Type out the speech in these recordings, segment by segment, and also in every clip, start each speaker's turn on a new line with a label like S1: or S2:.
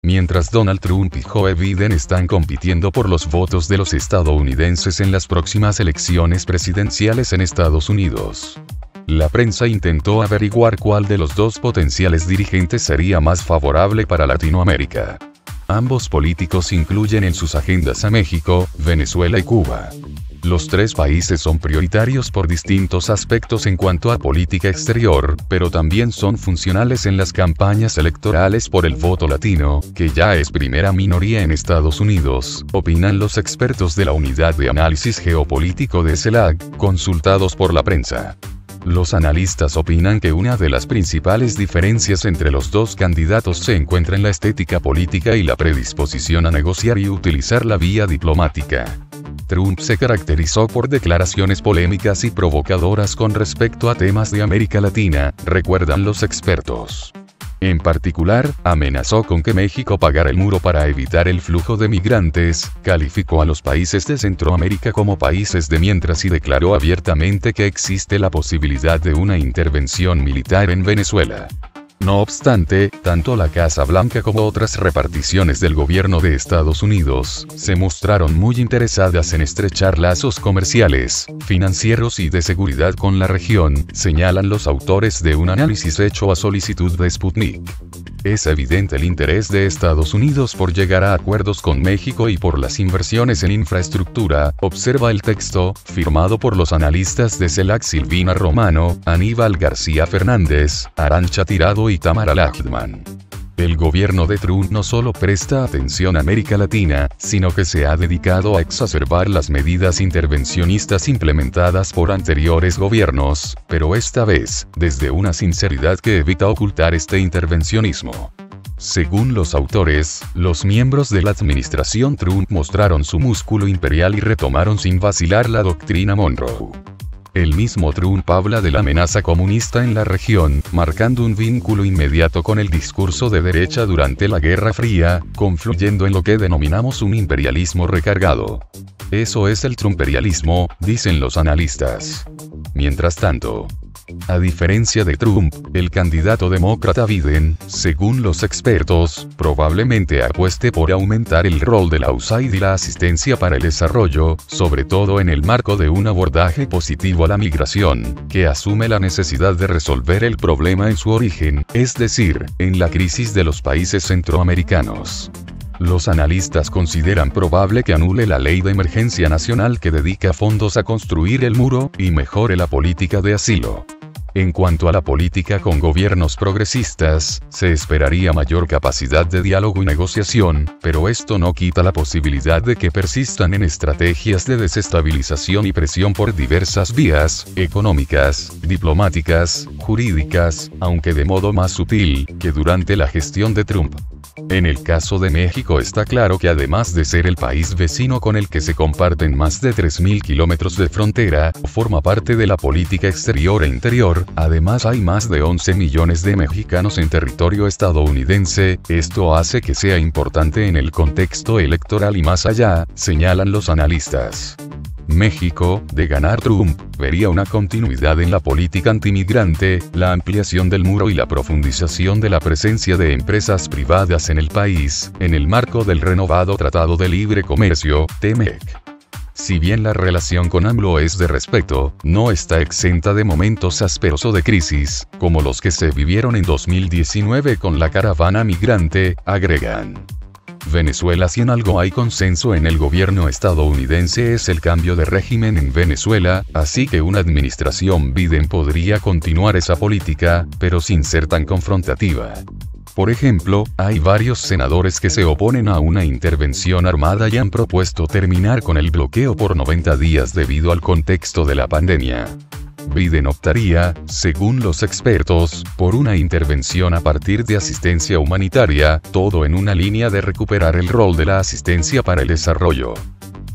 S1: Mientras Donald Trump y Joe Biden están compitiendo por los votos de los estadounidenses en las próximas elecciones presidenciales en Estados Unidos. La prensa intentó averiguar cuál de los dos potenciales dirigentes sería más favorable para Latinoamérica. Ambos políticos incluyen en sus agendas a México, Venezuela y Cuba. Los tres países son prioritarios por distintos aspectos en cuanto a política exterior, pero también son funcionales en las campañas electorales por el voto latino, que ya es primera minoría en Estados Unidos, opinan los expertos de la Unidad de Análisis Geopolítico de CELAC, consultados por la prensa. Los analistas opinan que una de las principales diferencias entre los dos candidatos se encuentra en la estética política y la predisposición a negociar y utilizar la vía diplomática. Trump se caracterizó por declaraciones polémicas y provocadoras con respecto a temas de América Latina, recuerdan los expertos. En particular, amenazó con que México pagara el muro para evitar el flujo de migrantes, calificó a los países de Centroamérica como países de mientras y declaró abiertamente que existe la posibilidad de una intervención militar en Venezuela. No obstante, tanto la Casa Blanca como otras reparticiones del gobierno de Estados Unidos, se mostraron muy interesadas en estrechar lazos comerciales, financieros y de seguridad con la región, señalan los autores de un análisis hecho a solicitud de Sputnik. Es evidente el interés de Estados Unidos por llegar a acuerdos con México y por las inversiones en infraestructura, observa el texto, firmado por los analistas de CELAC Silvina Romano, Aníbal García Fernández, Arantxa Tirado y Tamara Lachman. El gobierno de Trump no solo presta atención a América Latina, sino que se ha dedicado a exacerbar las medidas intervencionistas implementadas por anteriores gobiernos, pero esta vez, desde una sinceridad que evita ocultar este intervencionismo. Según los autores, los miembros de la administración Trump mostraron su músculo imperial y retomaron sin vacilar la doctrina Monroe. El mismo Trump habla de la amenaza comunista en la región, marcando un vínculo inmediato con el discurso de derecha durante la Guerra Fría, confluyendo en lo que denominamos un imperialismo recargado. Eso es el trumperialismo, dicen los analistas. Mientras tanto, a diferencia de Trump, el candidato demócrata Biden, según los expertos, probablemente apueste por aumentar el rol de la USAID y la asistencia para el desarrollo, sobre todo en el marco de un abordaje positivo a la migración, que asume la necesidad de resolver el problema en su origen, es decir, en la crisis de los países centroamericanos. Los analistas consideran probable que anule la ley de emergencia nacional que dedica fondos a construir el muro, y mejore la política de asilo. En cuanto a la política con gobiernos progresistas, se esperaría mayor capacidad de diálogo y negociación, pero esto no quita la posibilidad de que persistan en estrategias de desestabilización y presión por diversas vías, económicas, diplomáticas, jurídicas, aunque de modo más sutil, que durante la gestión de Trump. En el caso de México está claro que además de ser el país vecino con el que se comparten más de 3.000 kilómetros de frontera, forma parte de la política exterior e interior, además hay más de 11 millones de mexicanos en territorio estadounidense, esto hace que sea importante en el contexto electoral y más allá, señalan los analistas. México, de ganar Trump, vería una continuidad en la política antimigrante, la ampliación del muro y la profundización de la presencia de empresas privadas en el país, en el marco del renovado Tratado de Libre Comercio, TEMEC. Si bien la relación con AMLO es de respeto, no está exenta de momentos ásperos o de crisis, como los que se vivieron en 2019 con la caravana migrante, agregan. Venezuela. Si en algo hay consenso en el gobierno estadounidense es el cambio de régimen en Venezuela, así que una administración Biden podría continuar esa política, pero sin ser tan confrontativa. Por ejemplo, hay varios senadores que se oponen a una intervención armada y han propuesto terminar con el bloqueo por 90 días debido al contexto de la pandemia. Biden optaría, según los expertos, por una intervención a partir de asistencia humanitaria, todo en una línea de recuperar el rol de la asistencia para el desarrollo.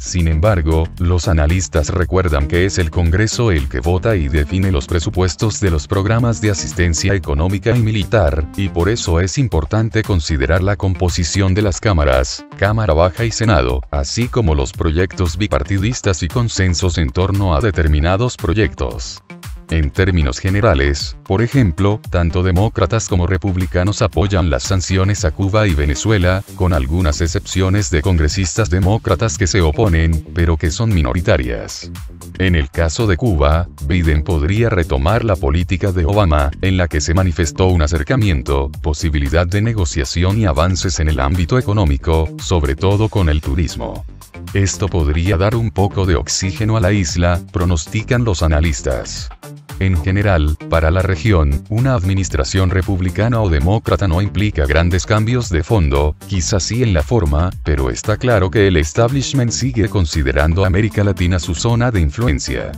S1: Sin embargo, los analistas recuerdan que es el Congreso el que vota y define los presupuestos de los programas de asistencia económica y militar, y por eso es importante considerar la composición de las cámaras, Cámara Baja y Senado, así como los proyectos bipartidistas y consensos en torno a determinados proyectos. En términos generales, por ejemplo, tanto demócratas como republicanos apoyan las sanciones a Cuba y Venezuela, con algunas excepciones de congresistas demócratas que se oponen, pero que son minoritarias. En el caso de Cuba, Biden podría retomar la política de Obama, en la que se manifestó un acercamiento, posibilidad de negociación y avances en el ámbito económico, sobre todo con el turismo. Esto podría dar un poco de oxígeno a la isla, pronostican los analistas. En general, para la región, una administración republicana o demócrata no implica grandes cambios de fondo, quizás sí en la forma, pero está claro que el establishment sigue considerando a América Latina su zona de influencia.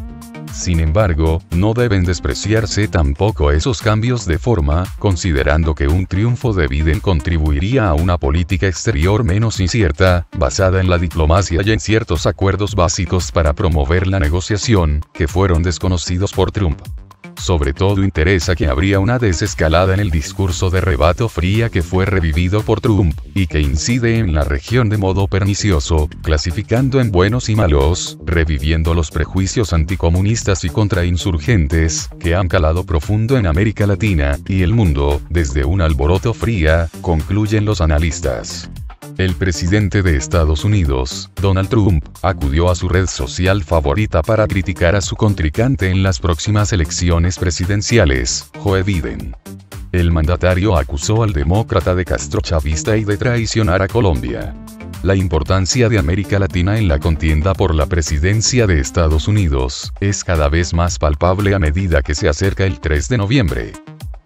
S1: Sin embargo, no deben despreciarse tampoco esos cambios de forma, considerando que un triunfo de Biden contribuiría a una política exterior menos incierta, basada en la diplomacia y en ciertos acuerdos básicos para promover la negociación, que fueron desconocidos por Trump. Sobre todo interesa que habría una desescalada en el discurso de rebato fría que fue revivido por Trump, y que incide en la región de modo pernicioso, clasificando en buenos y malos, reviviendo los prejuicios anticomunistas y contrainsurgentes, que han calado profundo en América Latina, y el mundo, desde un alboroto fría, concluyen los analistas. El presidente de Estados Unidos, Donald Trump, acudió a su red social favorita para criticar a su contrincante en las próximas elecciones presidenciales, Joe Biden. El mandatario acusó al demócrata de castrochavista y de traicionar a Colombia. La importancia de América Latina en la contienda por la presidencia de Estados Unidos es cada vez más palpable a medida que se acerca el 3 de noviembre.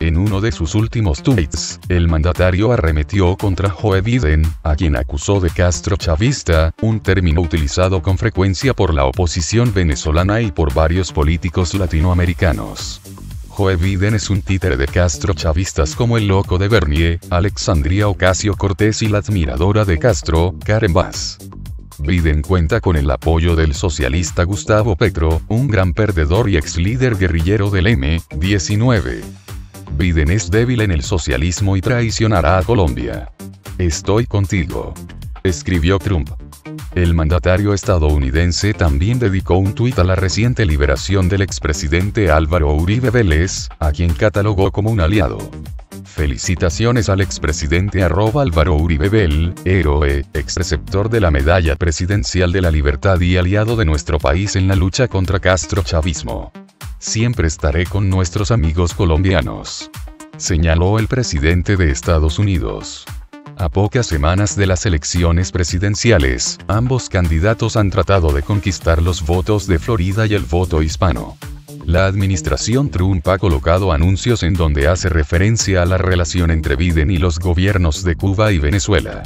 S1: En uno de sus últimos tweets, el mandatario arremetió contra Joe Biden, a quien acusó de castrochavista, un término utilizado con frecuencia por la oposición venezolana y por varios políticos latinoamericanos. Joe Biden es un títere de castrochavistas como el loco de Bernie, Alexandria Ocasio-Cortez y la admiradora de Castro, Karen Bass. Biden cuenta con el apoyo del socialista Gustavo Petro, un gran perdedor y ex líder guerrillero del M-19. Biden es débil en el socialismo y traicionará a Colombia. Estoy contigo, escribió Trump. El mandatario estadounidense también dedicó un tuit a la reciente liberación del expresidente Álvaro Uribe Vélez, a quien catalogó como un aliado. Felicitaciones al expresidente @Álvaro Uribe Vélez, héroe, ex receptor de la Medalla Presidencial de la Libertad y aliado de nuestro país en la lucha contra castrochavismo. Siempre estaré con nuestros amigos colombianos, señaló el presidente de Estados Unidos. A pocas semanas de las elecciones presidenciales, ambos candidatos han tratado de conquistar los votos de Florida y el voto hispano. La administración Trump ha colocado anuncios en donde hace referencia a la relación entre Biden y los gobiernos de Cuba y Venezuela.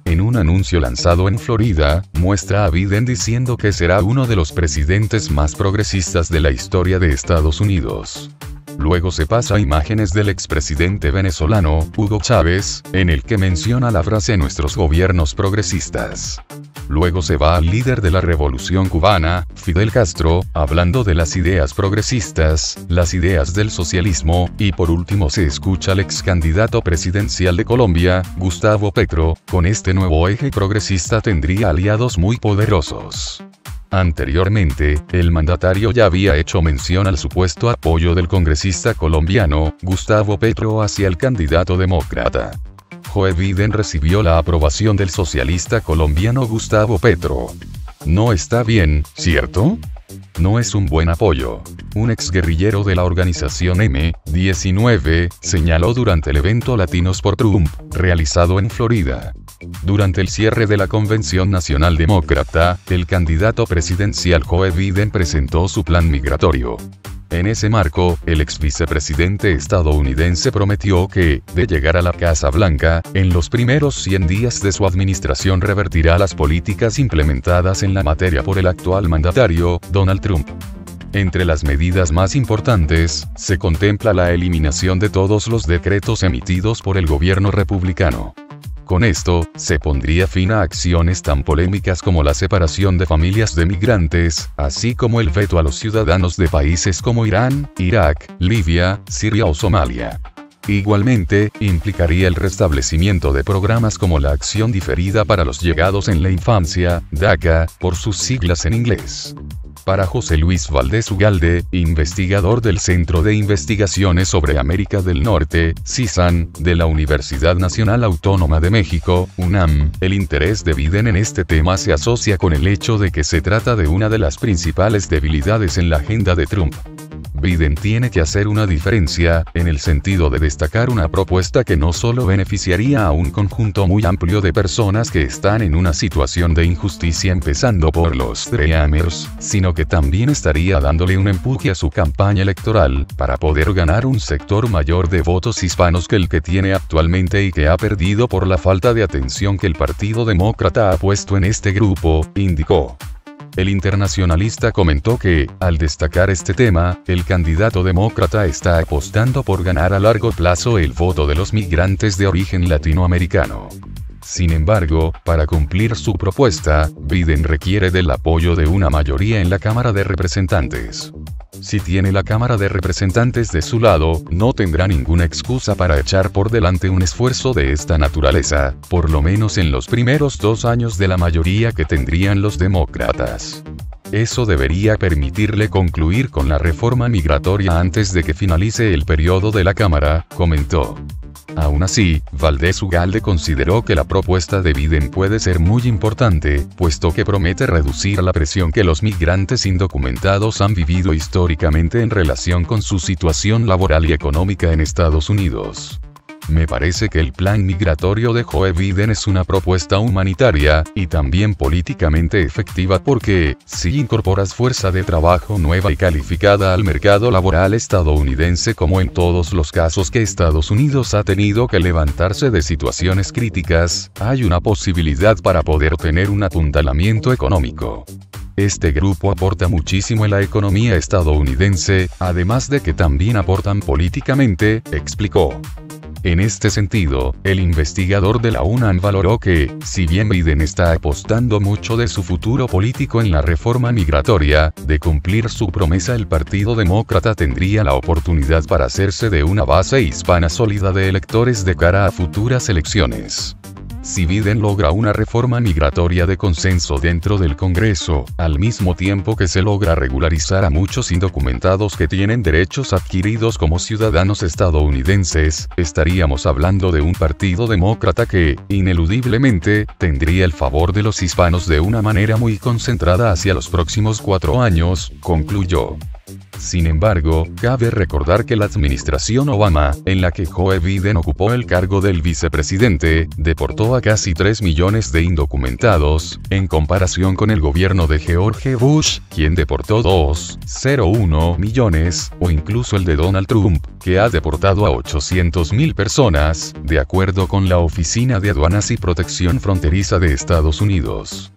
S1: En un anuncio lanzado en Florida, muestra a Biden diciendo que será uno de los presidentes más progresistas de la historia de Estados Unidos. Luego se pasa a imágenes del expresidente venezolano, Hugo Chávez, en el que menciona la frase "nuestros gobiernos progresistas". Luego se va al líder de la revolución cubana, Fidel Castro, hablando de las ideas progresistas, las ideas del socialismo, y por último se escucha al ex candidato presidencial de Colombia, Gustavo Petro. Con este nuevo eje progresista tendría aliados muy poderosos. Anteriormente, el mandatario ya había hecho mención al supuesto apoyo del congresista colombiano, Gustavo Petro, hacia el candidato demócrata. Joe Biden recibió la aprobación del socialista colombiano Gustavo Petro. No está bien, ¿cierto? No es un buen apoyo. Un exguerrillero de la organización M-19 señaló durante el evento Latinos por Trump, realizado en Florida. Durante el cierre de la Convención Nacional Demócrata, el candidato presidencial Joe Biden presentó su plan migratorio. En ese marco, el ex vicepresidente estadounidense prometió que, de llegar a la Casa Blanca, en los primeros 100 días de su administración revertirá las políticas implementadas en la materia por el actual mandatario, Donald Trump. Entre las medidas más importantes, se contempla la eliminación de todos los decretos emitidos por el gobierno republicano. Con esto, se pondría fin a acciones tan polémicas como la separación de familias de migrantes, así como el veto a los ciudadanos de países como Irán, Irak, Libia, Siria o Somalia. Igualmente, implicaría el restablecimiento de programas como la Acción Diferida para los Llegados en la Infancia, DACA, por sus siglas en inglés. para José Luis Valdés Ugalde, investigador del Centro de Investigaciones sobre América del Norte, CISAN, de la Universidad Nacional Autónoma de México, UNAM, el interés de Biden en este tema se asocia con el hecho de que se trata de una de las principales debilidades en la agenda de Trump. Biden tiene que hacer una diferencia, en el sentido de destacar una propuesta que no solo beneficiaría a un conjunto muy amplio de personas que están en una situación de injusticia empezando por los Dreamers, sino que también estaría dándole un empuje a su campaña electoral, para poder ganar un sector mayor de votos hispanos que el que tiene actualmente y que ha perdido por la falta de atención que el Partido Demócrata ha puesto en este grupo, indicó. El internacionalista comentó que, al destacar este tema, el candidato demócrata está apostando por ganar a largo plazo el voto de los migrantes de origen latinoamericano. Sin embargo, para cumplir su propuesta, Biden requiere del apoyo de una mayoría en la Cámara de Representantes. Si tiene la Cámara de Representantes de su lado, no tendrá ninguna excusa para echar por delante un esfuerzo de esta naturaleza, por lo menos en los primeros 2 años de la mayoría que tendrían los demócratas. Eso debería permitirle concluir con la reforma migratoria antes de que finalice el periodo de la Cámara, comentó. Aún así, Valdés Ugalde consideró que la propuesta de Biden puede ser muy importante, puesto que promete reducir la presión que los migrantes indocumentados han vivido históricamente en relación con su situación laboral y económica en Estados Unidos. Me parece que el plan migratorio de Joe Biden es una propuesta humanitaria, y también políticamente efectiva porque, si incorporas fuerza de trabajo nueva y calificada al mercado laboral estadounidense como en todos los casos que Estados Unidos ha tenido que levantarse de situaciones críticas, hay una posibilidad para poder tener un apuntalamiento económico. Este grupo aporta muchísimo en la economía estadounidense, además de que también aportan políticamente, explicó. En este sentido, el investigador de la UNAM valoró que, si bien Biden está apostando mucho de su futuro político en la reforma migratoria, de cumplir su promesa el Partido Demócrata tendría la oportunidad para hacerse de una base hispana sólida de electores de cara a futuras elecciones. Si Biden logra una reforma migratoria de consenso dentro del Congreso, al mismo tiempo que se logra regularizar a muchos indocumentados que tienen derechos adquiridos como ciudadanos estadounidenses, estaríamos hablando de un partido demócrata que, ineludiblemente, tendría el favor de los hispanos de una manera muy concentrada hacia los próximos 4 años, concluyó. Sin embargo, cabe recordar que la administración Obama, en la que Joe Biden ocupó el cargo del vicepresidente, deportó a casi 3 millones de indocumentados, en comparación con el gobierno de George Bush, quien deportó 2,01 millones, o incluso el de Donald Trump, que ha deportado a 800,000 personas, de acuerdo con la Oficina de Aduanas y Protección Fronteriza de Estados Unidos.